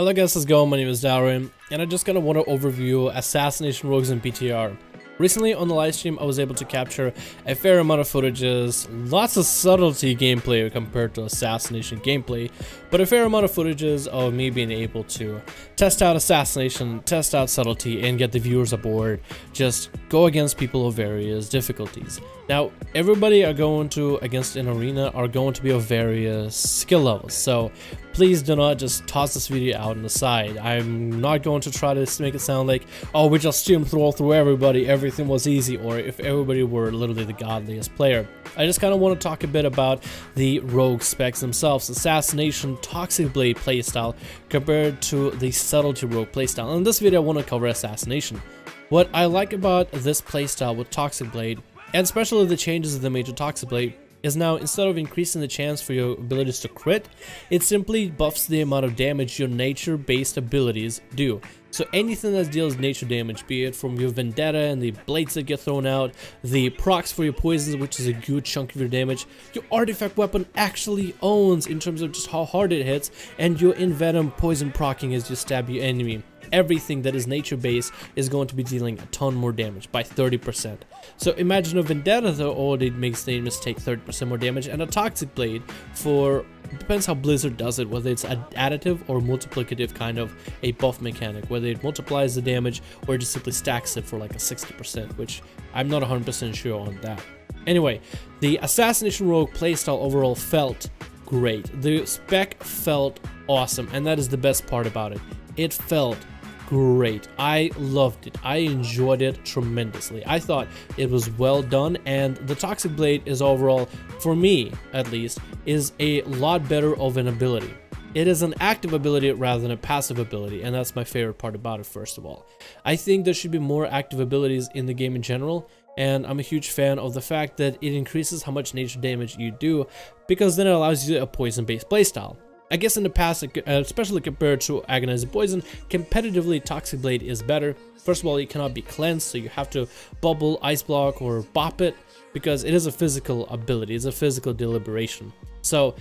Hello guys, how's it going? My name is Darren, and I just kind of want to overview Assassination Rogues and PTR. Recently on the live stream, I was able to capture a fair amount of footages, lots of subtlety gameplay compared to Assassination gameplay, but a fair amount of footages of me being able to test out Assassination, test out subtlety, and get the viewers aboard, just go against people of various difficulties. Now, everybody are going to, against an arena, are going to be of various skill levels, so please do not just toss this video out on the side. I'm not going to try to make it sound like, oh, we just steamrolled through everybody, everything was easy, or if everybody were literally the godliest player. I just kind of want to talk a bit about the rogue specs themselves, Assassination Toxic Blade playstyle compared to the Subtlety Rogue playstyle. In this video, I want to cover Assassination. What I like about this playstyle with Toxic Blade, and especially the changes of the major Toxic Blade, is now instead of increasing the chance for your abilities to crit, it simply buffs the amount of damage your nature-based abilities do. So anything that deals nature damage, be it from your vendetta and the blades that get thrown out, the procs for your poisons, which is a good chunk of your damage, your artifact weapon actually owns in terms of just how hard it hits, and your envenom poison procking as you stab your enemy. Everything that is nature based is going to be dealing a ton more damage by 30%. So imagine a vendetta though already makes the enemies take 30% more damage, and a toxic blade for, depends how Blizzard does it, whether it's an additive or multiplicative kind of a buff mechanic, whether it multiplies the damage or it just simply stacks it for like a 60%, which I'm not 100% sure on that. Anyway, the Assassination Rogue playstyle overall felt great. The spec felt awesome, and that is the best part about it. It felt great. I loved it. I enjoyed it tremendously. I thought it was well done, and the Toxic Blade is overall, for me at least, is a lot better of an ability. It is an active ability rather than a passive ability, and that's my favorite part about it. First of all, I think there should be more active abilities in the game in general, and I'm a huge fan of the fact that it increases how much nature damage you do, because then it allows you a poison-based playstyle. I guess in the past, especially compared to Agonizing Poison, competitively Toxic Blade is better. First of all, it cannot be cleansed, so you have to bubble, ice block, or bop it, because it is a physical ability, it's a physical deliberation. So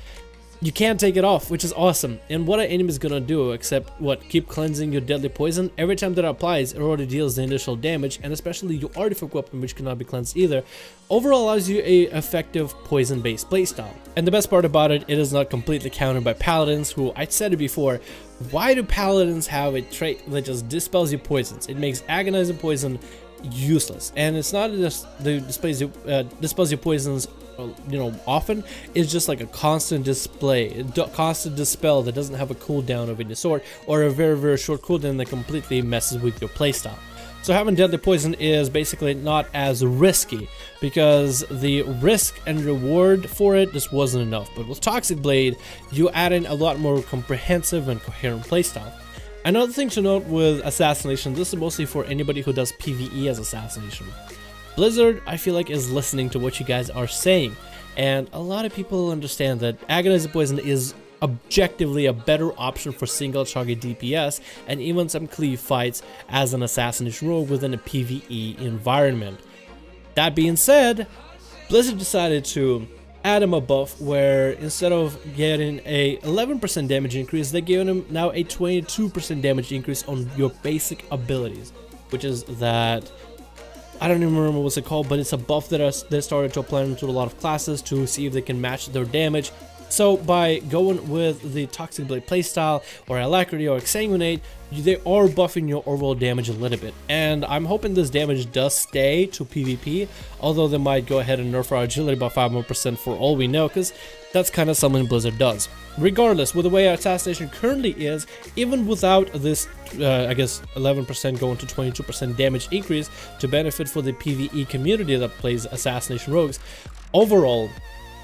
you can't take it off, which is awesome. And what an enemy is gonna do except what? Keep cleansing your deadly poison. Every time that applies, it already deals the initial damage, and especially your artifact weapon, which cannot be cleansed either, overall allows you a effective poison based playstyle. And the best part about it, it is not completely countered by paladins, who, I said it before, why do paladins have a trait that just dispels your poisons? It makes agonizing poison useless, and it's not just the dispels your poisons, you know, often. It's just like a constant constant dispel that doesn't have a cooldown of any sort, or a very short cooldown that completely messes with your playstyle. So having deadly poison is basically not as risky, because the risk and reward for it just wasn't enough. But with Toxic Blade, you add in a lot more comprehensive and coherent playstyle. Another thing to note with Assassination, this is mostly for anybody who does PvE as Assassination. Blizzard, I feel like, is listening to what you guys are saying, and a lot of people understand that Agonizing Poison is objectively a better option for single target DPS and even some cleave fights as an Assassination Rogue within a PvE environment. That being said, Blizzard decided to add him a buff where instead of getting a 11% damage increase, they gave him now a 22% damage increase on your basic abilities, which is that, I don't even remember what's it called, but it's a buff that they started to apply to a lot of classes to see if they can match their damage. So by going with the Toxic Blade playstyle, or Alacrity, or Exsanguinate, they are buffing your overall damage a little bit. And I'm hoping this damage does stay to PvP, although they might go ahead and nerf our agility by 5% more for all we know, because that's kind of something Blizzard does. Regardless, with the way Assassination currently is, even without this, I guess, 11% going to 22% damage increase to benefit for the PvE community that plays Assassination Rogues, overall,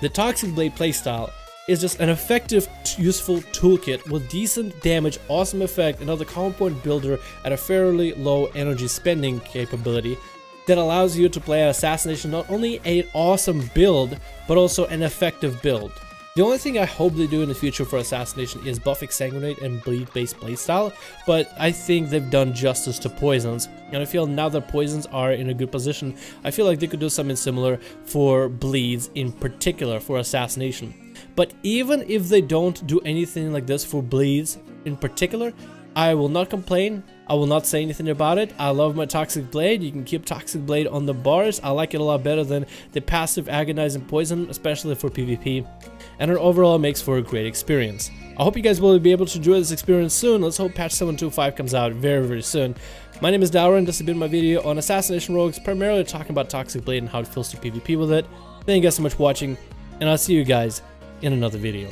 the Toxic Blade playstyle is just an effective, useful toolkit with decent damage, awesome effect, another common point builder at a fairly low energy spending capability that allows you to play Assassination not only an awesome build, but also an effective build. The only thing I hope they do in the future for Assassination is buff Exsanguinate and bleed based playstyle, but I think they've done justice to poisons, and I feel now that poisons are in a good position, I feel like they could do something similar for bleeds, in particular for Assassination. But even if they don't do anything like this for bleeds, in particular, I will not complain. I will not say anything about it. I love my Toxic Blade. You can keep Toxic Blade on the bars. I like it a lot better than the passive Agonizing Poison, especially for PvP. And it overall makes for a great experience. I hope you guys will be able to enjoy this experience soon. Let's hope patch 7.25 comes out very soon. My name is Darren. This has been my video on Assassination Rogues, primarily talking about Toxic Blade and how it feels to PvP with it. Thank you guys so much for watching, and I'll see you guys in another video.